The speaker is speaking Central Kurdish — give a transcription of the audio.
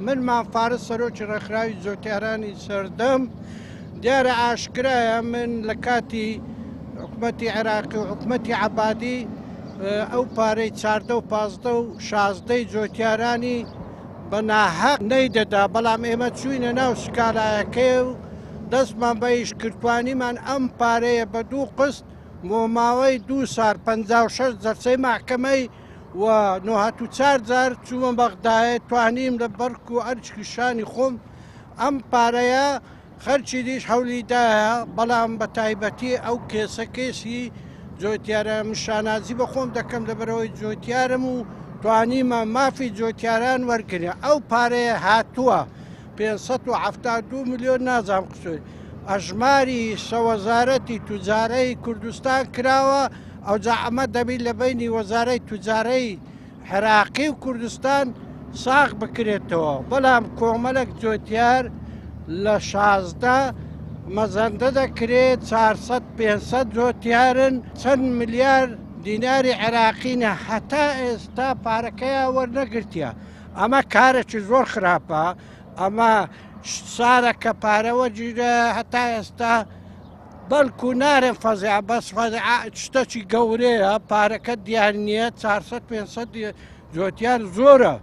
من مافارە سەرۆکی ڕێکخراوی زۆرتیارانی سەردەم دیارە ئاشکرایە من لە کاتی حکوومەتی عێراقی و حکوومەتی عەبادی ئەو پارەی 14 و 15 و 16 جۆتیارانی بە ناحەق نەیدەدا، بەڵام ئێمە چوینە ناو سکالایەکەی و دەستمان بە ئیشکردوانیمان ئەم پارەیە بە 2 قست بۆ ماوەی 2 سال 56 جەرچەی ماحکەمەی و 94 جار چوومە بەغدایە توانیم لە بەرک و ئەرچکی شانی خۆم ئەم پارەیە خەرچی دیش هەولیدایە، بەڵام بە تایبەتی ئەو کێسە کێسی جۆتیارە شانازی بە خۆم دەکەم لەبەرەوەی جۆتیارم و توانیمە مافی جۆتیاران وەرگرێ. ئەو پارەیە هاتووە 572 ملیۆن نازام قسوی ئەژماری سەوەزارەتی توجارەی کوردستان کراوە، ئەو جا ئەمە دەبی لە بینی وەزارەی توجارەی عێراقی و کوردستان ساغ بکرێتەوە، بەڵام کۆمەڵێک جۆتیار لە 16 مەزەندە دەکرێت 400-500 جۆتیارن چەند ملیار دیناری عێراقینە هەتا ئێستا پارەکەیە وەرنەگرتیە. ئەمە کارێکی زۆر خراپە، ئەمە سارە کە پارەوە گیرە هەتا ئێستا بەڵکو نارێن فەزیع بەس شتێکی گەورەیە، پارەکە دیار نییە 400-500 جۆتیار زۆرە.